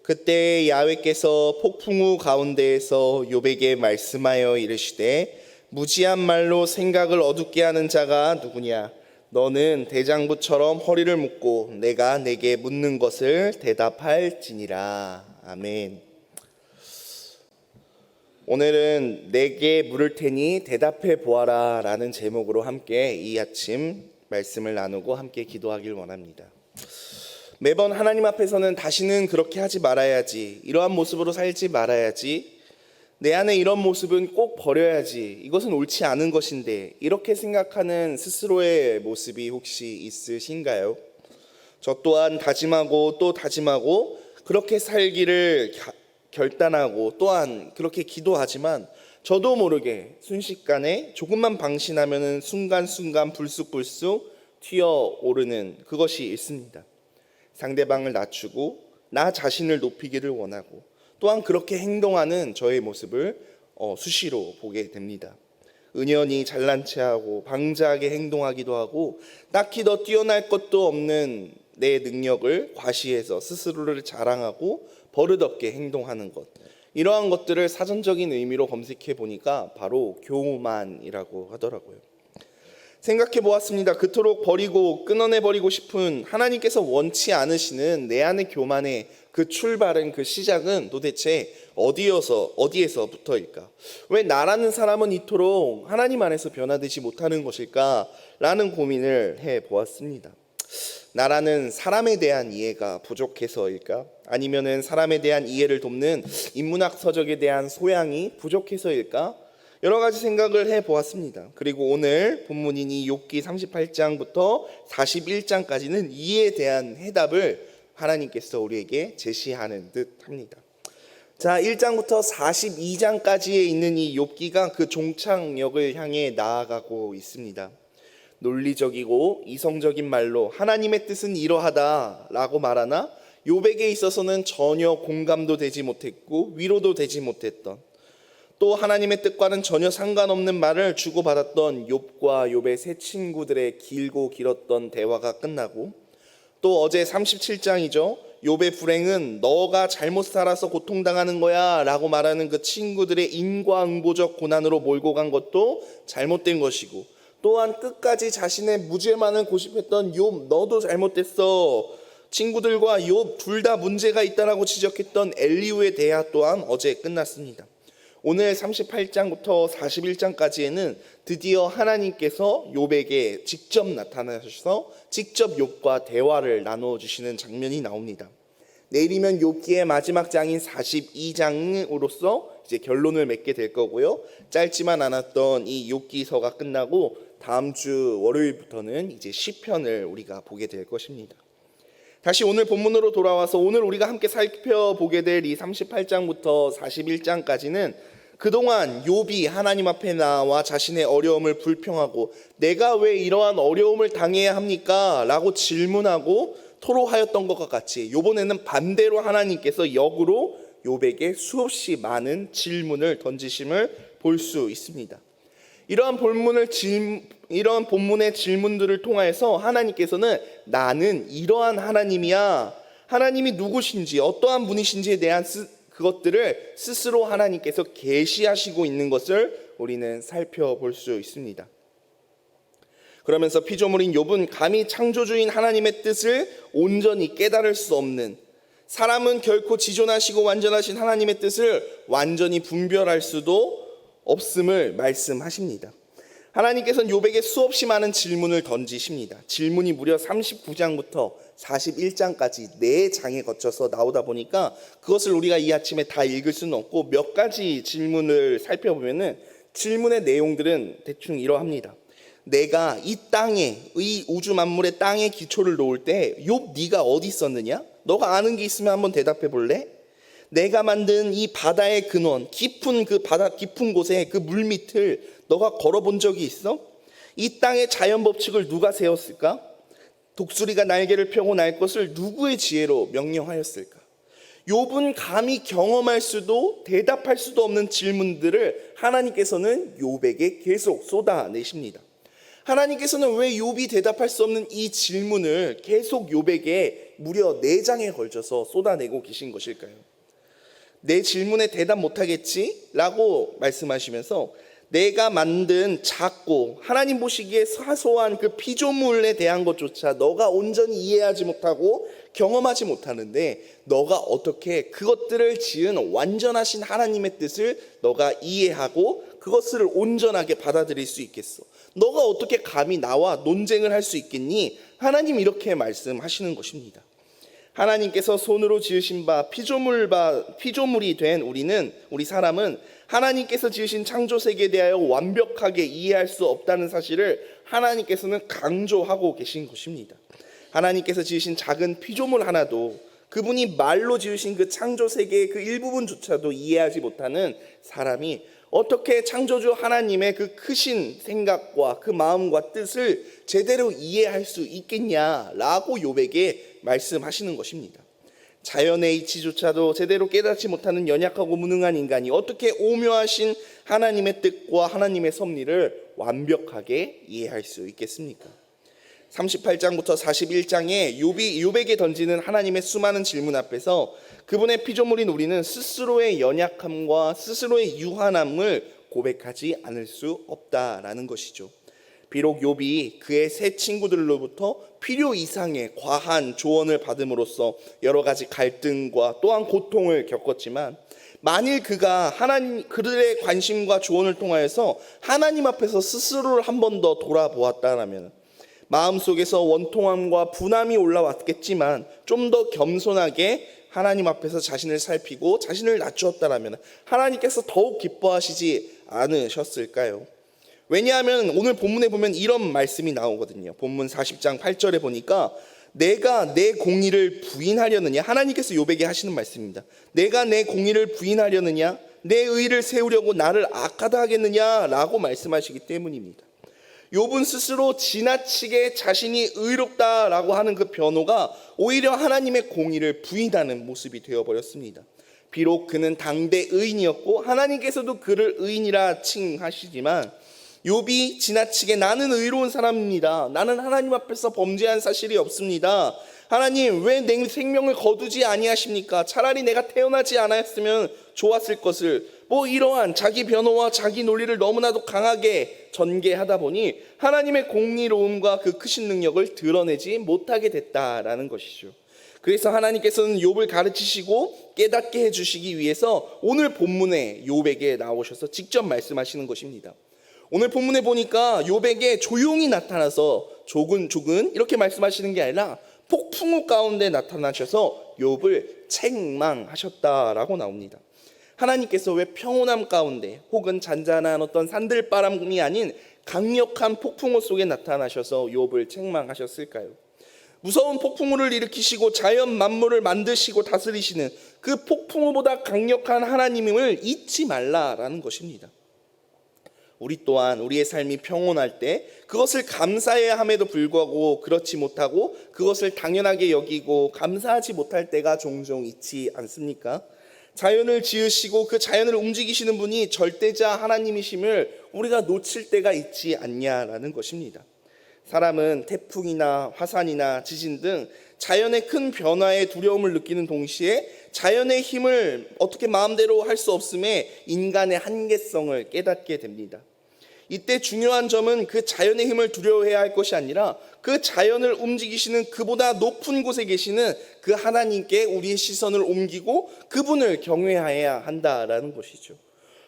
그때 야훼께서 폭풍우 가운데에서 욥에게 말씀하여 이르시되 무지한 말로 생각을 어둡게 하는 자가 누구냐? 너는 대장부처럼 허리를 묶고 내가 내게 묻는 것을 대답할지니라. 아멘. 오늘은 내게 물을 테니 대답해 보아라 라는 제목으로 함께 이 아침 말씀을 나누고 함께 기도하길 원합니다. 매번 하나님 앞에서는 다시는 그렇게 하지 말아야지, 이러한 모습으로 살지 말아야지, 내 안에 이런 모습은 꼭 버려야지, 이것은 옳지 않은 것인데, 이렇게 생각하는 스스로의 모습이 혹시 있으신가요? 저 또한 다짐하고 또 다짐하고 그렇게 살기를 결단하고 또한 그렇게 기도하지만 저도 모르게 순식간에 조금만 방심하면 순간순간 불쑥불쑥 튀어오르는 그것이 있습니다. 상대방을 낮추고 나 자신을 높이기를 원하고 또한 그렇게 행동하는 저의 모습을 수시로 보게 됩니다. 은연히 잘난 체하고 방자하게 행동하기도 하고 딱히 더 뛰어날 것도 없는 내 능력을 과시해서 스스로를 자랑하고 버릇없게 행동하는 것, 이러한 것들을 사전적인 의미로 검색해 보니까 바로 교만이라고 하더라고요. 생각해 보았습니다. 그토록 버리고 끊어내버리고 싶은 하나님께서 원치 않으시는 내 안의 교만의 그 출발은, 그 시작은 도대체 어디에서부터일까? 왜 나라는 사람은 이토록 하나님 안에서 변화되지 못하는 것일까? 라는 고민을 해 보았습니다. 나라는 사람에 대한 이해가 부족해서일까? 아니면은 사람에 대한 이해를 돕는 인문학 서적에 대한 소양이 부족해서일까? 여러 가지 생각을 해보았습니다. 그리고 오늘 본문인 이 욥기 38장부터 41장까지는 이에 대한 해답을 하나님께서 우리에게 제시하는 듯 합니다. 자, 1장부터 42장까지에 있는 이 욥기가 그 종착역을 향해 나아가고 있습니다. 논리적이고 이성적인 말로 하나님의 뜻은 이러하다 라고 말하나 욥에게 있어서는 전혀 공감도 되지 못했고 위로도 되지 못했던, 또 하나님의 뜻과는 전혀 상관없는 말을 주고받았던 욥과 욥의 세 친구들의 길고 길었던 대화가 끝나고, 또 어제 37장이죠. 욥의 불행은 너가 잘못 살아서 고통당하는 거야 라고 말하는 그 친구들의 인과응보적 고난으로 몰고 간 것도 잘못된 것이고, 또한 끝까지 자신의 무죄만을 고집했던 욥, 너도 잘못됐어, 친구들과 욥 둘 다 문제가 있다라고 지적했던 엘리후의 대화 또한 어제 끝났습니다. 오늘 38장부터 41장까지에는 드디어 하나님께서 욥에게 직접 나타나셔서 직접 욥과 대화를 나누어 주시는 장면이 나옵니다. 내일이면 욥기의 마지막 장인 42장으로서 이제 결론을 맺게 될 거고요. 짧지만 않았던 이 욥기서가 끝나고 다음 주 월요일부터는 이제 시편을 우리가 보게 될 것입니다. 다시 오늘 본문으로 돌아와서 오늘 우리가 함께 살펴보게 될 이 38장부터 41장까지는 그동안 욥이 하나님 앞에 나와 자신의 어려움을 불평하고 내가 왜 이러한 어려움을 당해야 합니까? 라고 질문하고 토로하였던 것과 같이 이번에는 반대로 하나님께서 역으로 욥에게 수없이 많은 질문을 던지심을 볼 수 있습니다. 이러한 본문의 질문들을 통해서 하나님께서는 나는 이러한 하나님이야, 하나님이 누구신지 어떠한 분이신지에 대한 그것들을 스스로 하나님께서 계시하시고 있는 것을 우리는 살펴볼 수 있습니다. 그러면서 피조물인 욥은 감히 창조주인 하나님의 뜻을 온전히 깨달을 수 없는, 사람은 결코 지존하시고 완전하신 하나님의 뜻을 완전히 분별할 수도 없음을 말씀하십니다. 하나님께서는 욥에게 수없이 많은 질문을 던지십니다. 질문이 무려 39장부터 41장까지 4장에 거쳐서 나오다 보니까 그것을 우리가 이 아침에 다 읽을 수는 없고 몇 가지 질문을 살펴보면은 질문의 내용들은 대충 이러합니다. 내가 이 땅에, 이 우주 만물의 땅에 기초를 놓을 때 욥 네가 어디 있었느냐? 너가 아는 게 있으면 한번 대답해 볼래? 내가 만든 이 바다의 근원, 깊은 그 바다 깊은 곳에 그 물밑을 너가 걸어본 적이 있어? 이 땅의 자연 법칙을 누가 세웠을까? 독수리가 날개를 펴고 날 것을 누구의 지혜로 명령하였을까? 욥은 감히 경험할 수도 대답할 수도 없는 질문들을 하나님께서는 욥에게 계속 쏟아내십니다. 하나님께서는 왜 욥이 대답할 수 없는 이 질문을 계속 욥에게 무려 4장에 걸쳐서 쏟아내고 계신 것일까요? 내 질문에 대답 못하겠지? 라고 말씀하시면서 내가 만든 작고 하나님 보시기에 사소한 그 피조물에 대한 것조차 너가 온전히 이해하지 못하고 경험하지 못하는데 너가 어떻게 그것들을 지은 완전하신 하나님의 뜻을 너가 이해하고 그것을 온전하게 받아들일 수 있겠어? 너가 어떻게 감히 나와 논쟁을 할 수 있겠니? 하나님 이렇게 말씀하시는 것입니다. 하나님께서 손으로 지으신 바 피조물이 된 우리 사람은 하나님께서 지으신 창조 세계에 대하여 완벽하게 이해할 수 없다는 사실을 하나님께서는 강조하고 계신 것입니다. 하나님께서 지으신 작은 피조물 하나도 그분이 말로 지으신 그 창조 세계의 그 일부분조차도 이해하지 못하는 사람이 어떻게 창조주 하나님의 그 크신 생각과 그 마음과 뜻을 제대로 이해할 수 있겠냐라고 욥에게 말씀하시는 것입니다. 자연의 이치조차도 제대로 깨닫지 못하는 연약하고 무능한 인간이 어떻게 오묘하신 하나님의 뜻과 하나님의 섭리를 완벽하게 이해할 수 있겠습니까? 38장부터 41장에 욥에게 던지는 하나님의 수많은 질문 앞에서 그분의 피조물인 우리는 스스로의 연약함과 스스로의 유한함을 고백하지 않을 수 없다라는 것이죠. 비록 욥이 그의 세 친구들로부터 필요 이상의 과한 조언을 받음으로써 여러 가지 갈등과 또한 고통을 겪었지만 만일 그가 그들의 관심과 조언을 통하여서 하나님 앞에서 스스로를 한 번 더 돌아보았다라면 마음속에서 원통함과 분함이 올라왔겠지만 좀 더 겸손하게 하나님 앞에서 자신을 살피고 자신을 낮추었다라면 하나님께서 더욱 기뻐하시지 않으셨을까요? 왜냐하면 오늘 본문에 보면 이런 말씀이 나오거든요. 본문 40장 8절에 보니까 내가 내 공의를 부인하려느냐, 하나님께서 욥에게 하시는 말씀입니다. 내가 내 공의를 부인하려느냐, 내 의를 세우려고 나를 악하다 하겠느냐라고 말씀하시기 때문입니다. 욥은 스스로 지나치게 자신이 의롭다라고 하는 그 변호가 오히려 하나님의 공의를 부인하는 모습이 되어버렸습니다. 비록 그는 당대 의인이었고 하나님께서도 그를 의인이라 칭하시지만 욥이 지나치게 나는 의로운 사람입니다. 나는 하나님 앞에서 범죄한 사실이 없습니다. 하나님 왜 내 생명을 거두지 아니하십니까? 차라리 내가 태어나지 않았으면 좋았을 것을 이러한 자기 변호와 자기 논리를 너무나도 강하게 전개하다 보니 하나님의 공의로움과 그 크신 능력을 드러내지 못하게 됐다라는 것이죠. 그래서 하나님께서는 욥을 가르치시고 깨닫게 해주시기 위해서 오늘 본문에 욥에게 나오셔서 직접 말씀하시는 것입니다. 오늘 본문에 보니까 욥에게 조용히 나타나서 조근조근 이렇게 말씀하시는 게 아니라 폭풍우 가운데 나타나셔서 욥을 책망하셨다라고 나옵니다. 하나님께서 왜 평온함 가운데 혹은 잔잔한 어떤 산들바람이 아닌 강력한 폭풍우 속에 나타나셔서 욥을 책망하셨을까요? 무서운 폭풍우를 일으키시고 자연 만물을 만드시고 다스리시는 그 폭풍우보다 강력한 하나님을 잊지 말라라는 것입니다. 우리 또한 우리의 삶이 평온할 때 그것을 감사해야 함에도 불구하고 그렇지 못하고 그것을 당연하게 여기고 감사하지 못할 때가 종종 있지 않습니까? 자연을 지으시고 그 자연을 움직이시는 분이 절대자 하나님이심을 우리가 놓칠 때가 있지 않냐라는 것입니다. 사람은 태풍이나 화산이나 지진 등 자연의 큰 변화에 두려움을 느끼는 동시에 자연의 힘을 어떻게 마음대로 할 수 없음에 인간의 한계성을 깨닫게 됩니다. 이때 중요한 점은 그 자연의 힘을 두려워해야 할 것이 아니라 그 자연을 움직이시는 그보다 높은 곳에 계시는 그 하나님께 우리의 시선을 옮기고 그분을 경외해야 한다라는 것이죠.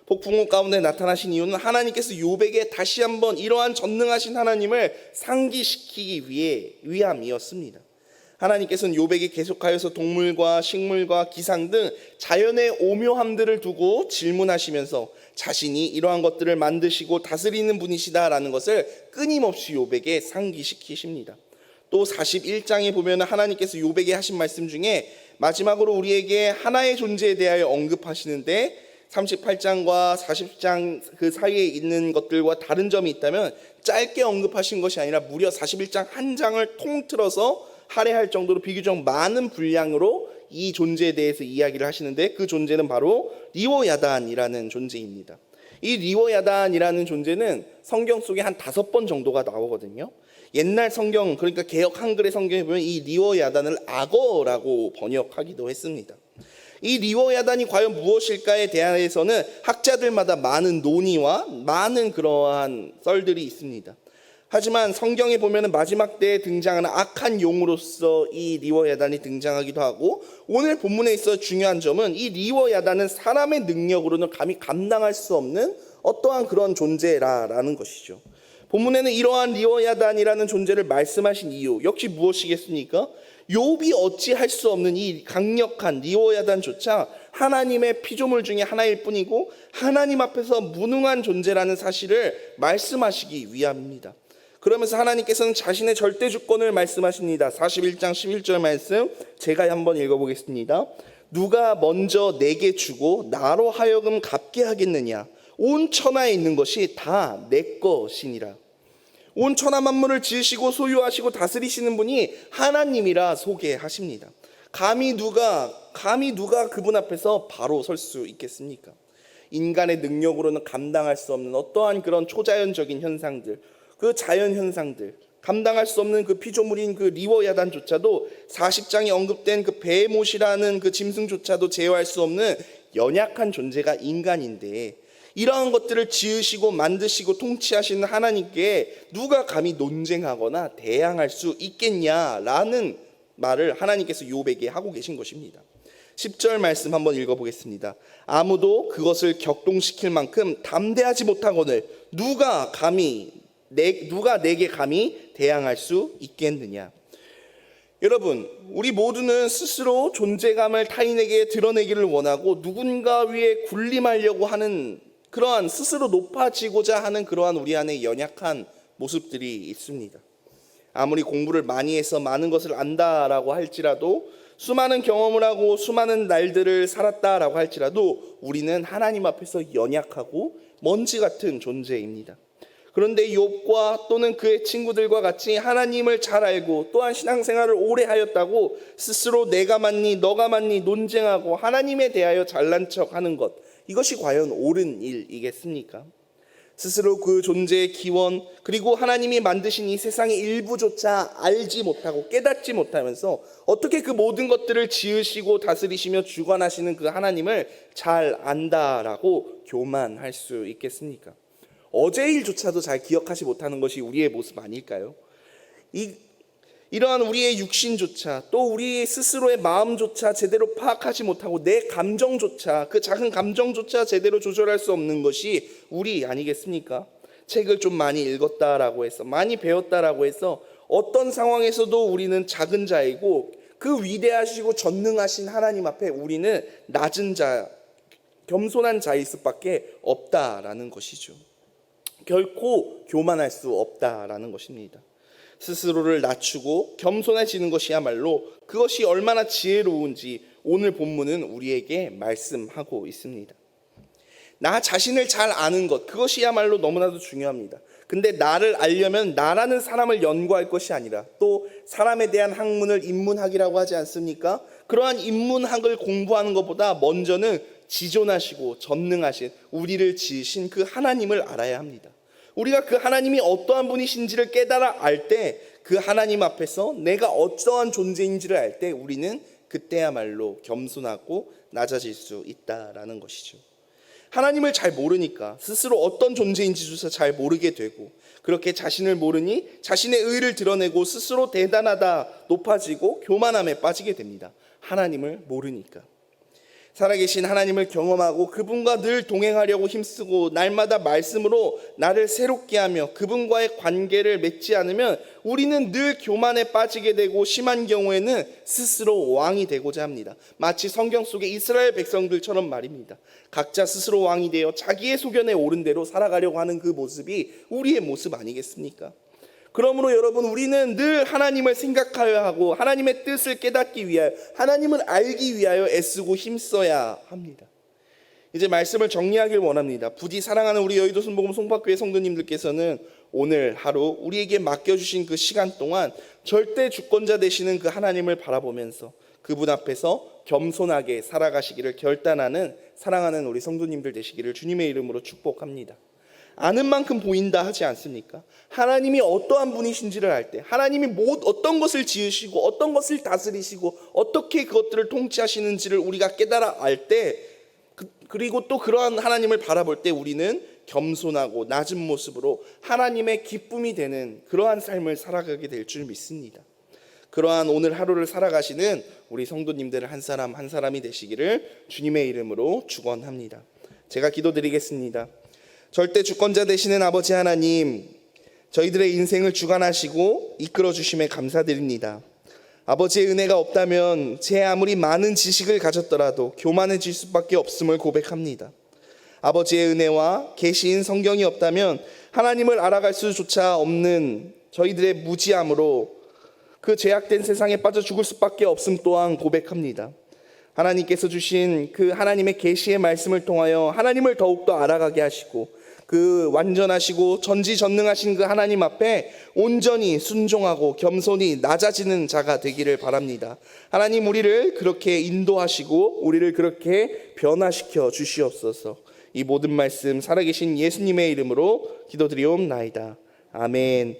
폭풍우 가운데 나타나신 이유는 하나님께서 욥에게 다시 한번 이러한 전능하신 하나님을 상기시키기 위함이었습니다. 하나님께서는 욥에게 계속하여서 동물과 식물과 기상 등 자연의 오묘함들을 두고 질문하시면서 자신이 이러한 것들을 만드시고 다스리는 분이시다라는 것을 끊임없이 욥에게 상기시키십니다. 또 41장에 보면 하나님께서 욥에게 하신 말씀 중에 마지막으로 우리에게 하나의 존재에 대하여 언급하시는데 38장과 40장 그 사이에 있는 것들과 다른 점이 있다면 짧게 언급하신 것이 아니라 무려 41장 한 장을 통틀어서 할애할 정도로 비교적 많은 분량으로 이 존재에 대해서 이야기를 하시는데 그 존재는 바로 리워야단이라는 존재입니다. 이 리워야단이라는 존재는 성경 속에 한 5번 정도가 나오거든요. 옛날 성경, 그러니까 개역 한글의 성경에 보면 이 리워야단을 악어라고 번역하기도 했습니다. 이 리워야단이 과연 무엇일까에 대해서는 학자들마다 많은 논의와 많은 그러한 썰들이 있습니다. 하지만 성경에 보면 마지막 때에 등장하는 악한 용으로서 이 리워야단이 등장하기도 하고, 오늘 본문에 있어 중요한 점은 이 리워야단은 사람의 능력으로는 감히 감당할 수 없는 어떠한 그런 존재라는 것이죠. 본문에는 이러한 리워야단이라는 존재를 말씀하신 이유 역시 무엇이겠습니까? 욥이 어찌할 수 없는 이 강력한 리워야단조차 하나님의 피조물 중에 하나일 뿐이고 하나님 앞에서 무능한 존재라는 사실을 말씀하시기 위함입니다. 그러면서 하나님께서는 자신의 절대 주권을 말씀하십니다. 41장 11절 말씀 제가 한번 읽어보겠습니다. 누가 먼저 내게 주고 나로 하여금 갚게 하겠느냐? 온 천하에 있는 것이 다 내 것이니라. 온 천하 만물을 지으시고 소유하시고 다스리시는 분이 하나님이라 소개하십니다. 감히 누가 그분 앞에서 바로 설 수 있겠습니까? 인간의 능력으로는 감당할 수 없는 어떠한 그런 초자연적인 현상들, 그 자연 현상들, 감당할 수 없는 그 피조물인 그 리워야단조차도 40장에 언급된 그 베헤못이라는 그 짐승조차도 제어할 수 없는 연약한 존재가 인간인데, 이러한 것들을 지으시고 만드시고 통치하시는 하나님께 누가 감히 논쟁하거나 대항할 수 있겠냐라는 말을 하나님께서 욥에게 하고 계신 것입니다. 10절 말씀 한번 읽어보겠습니다. 아무도 그것을 격동시킬 만큼 담대하지 못하거늘 누가 내게 감히 대항할 수 있겠느냐. 여러분, 우리 모두는 스스로 존재감을 타인에게 드러내기를 원하고 누군가 위에 군림하려고 하는 그러한 스스로 높아지고자 하는 그러한 우리 안에 연약한 모습들이 있습니다. 아무리 공부를 많이 해서 많은 것을 안다라고 할지라도, 수많은 경험을 하고 수많은 날들을 살았다라고 할지라도 우리는 하나님 앞에서 연약하고 먼지 같은 존재입니다. 그런데 욥과 또는 그의 친구들과 같이 하나님을 잘 알고 또한 신앙생활을 오래 하였다고 스스로 내가 맞니 너가 맞니 논쟁하고 하나님에 대하여 잘난 척하는 것, 이것이 과연 옳은 일이겠습니까? 스스로 그 존재의 기원 그리고 하나님이 만드신 이 세상의 일부조차 알지 못하고 깨닫지 못하면서 어떻게 그 모든 것들을 지으시고 다스리시며 주관하시는 그 하나님을 잘 안다라고 교만할 수 있겠습니까? 어제 일조차도 잘 기억하지 못하는 것이 우리의 모습 아닐까요? 이러한 우리의 육신조차 또 우리 스스로의 마음조차 제대로 파악하지 못하고 내 감정조차, 그 작은 감정조차 제대로 조절할 수 없는 것이 우리 아니겠습니까? 책을 좀 많이 읽었다라고 해서, 많이 배웠다라고 해서 어떤 상황에서도 우리는 작은 자이고 그 위대하시고 전능하신 하나님 앞에 우리는 낮은 자, 겸손한 자일 수밖에 없다라는 것이죠. 결코 교만할 수 없다라는 것입니다. 스스로를 낮추고 겸손해지는 것이야말로 그것이 얼마나 지혜로운지 오늘 본문은 우리에게 말씀하고 있습니다. 나 자신을 잘 아는 것, 그것이야말로 너무나도 중요합니다. 근데 나를 알려면 나라는 사람을 연구할 것이 아니라 또 사람에 대한 학문을 인문학이라고 하지 않습니까? 그러한 인문학을 공부하는 것보다 먼저는 지존하시고 전능하신 우리를 지으신 그 하나님을 알아야 합니다. 우리가 그 하나님이 어떠한 분이신지를 깨달아 알 때, 그 하나님 앞에서 내가 어떠한 존재인지를 알 때 우리는 그때야말로 겸손하고 낮아질 수 있다라는 것이죠. 하나님을 잘 모르니까 스스로 어떤 존재인지조차 잘 모르게 되고, 그렇게 자신을 모르니 자신의 의를 드러내고 스스로 대단하다 높아지고 교만함에 빠지게 됩니다. 하나님을 모르니까. 살아계신 하나님을 경험하고 그분과 늘 동행하려고 힘쓰고 날마다 말씀으로 나를 새롭게 하며 그분과의 관계를 맺지 않으면 우리는 늘 교만에 빠지게 되고 심한 경우에는 스스로 왕이 되고자 합니다. 마치 성경 속의 이스라엘 백성들처럼 말입니다. 각자 스스로 왕이 되어 자기의 소견에 옳은 대로 살아가려고 하는 그 모습이 우리의 모습 아니겠습니까? 그러므로 여러분, 우리는 늘 하나님을 생각하여야 하고 하나님의 뜻을 깨닫기 위하여, 하나님을 알기 위하여 애쓰고 힘써야 합니다. 이제 말씀을 정리하길 원합니다. 부디 사랑하는 우리 여의도 순복음 송파교회 성도님들께서는 오늘 하루 우리에게 맡겨주신 그 시간 동안 절대 주권자 되시는 그 하나님을 바라보면서 그분 앞에서 겸손하게 살아가시기를 결단하는 사랑하는 우리 성도님들 되시기를 주님의 이름으로 축복합니다. 아는 만큼 보인다 하지 않습니까? 하나님이 어떠한 분이신지를 알 때, 하나님이 어떤 것을 지으시고 어떤 것을 다스리시고 어떻게 그것들을 통치하시는지를 우리가 깨달아 알 때, 그리고 또 그러한 하나님을 바라볼 때 우리는 겸손하고 낮은 모습으로 하나님의 기쁨이 되는 그러한 삶을 살아가게 될 줄 믿습니다. 그러한 오늘 하루를 살아가시는 우리 성도님들 한 사람 한 사람이 되시기를 주님의 이름으로 축원합니다. 제가 기도드리겠습니다. 절대 주권자 되시는 아버지 하나님, 저희들의 인생을 주관하시고 이끌어 주심에 감사드립니다. 아버지의 은혜가 없다면 제 아무리 많은 지식을 가졌더라도 교만해질 수밖에 없음을 고백합니다. 아버지의 은혜와 계시인 성경이 없다면 하나님을 알아갈 수조차 없는 저희들의 무지함으로 그 죄악된 세상에 빠져 죽을 수밖에 없음 또한 고백합니다. 하나님께서 주신 그 하나님의 계시의 말씀을 통하여 하나님을 더욱더 알아가게 하시고 그 완전하시고 전지전능하신 그 하나님 앞에 온전히 순종하고 겸손히 낮아지는 자가 되기를 바랍니다. 하나님, 우리를 그렇게 인도하시고 우리를 그렇게 변화시켜 주시옵소서. 이 모든 말씀 살아계신 예수님의 이름으로 기도드리옵나이다. 아멘.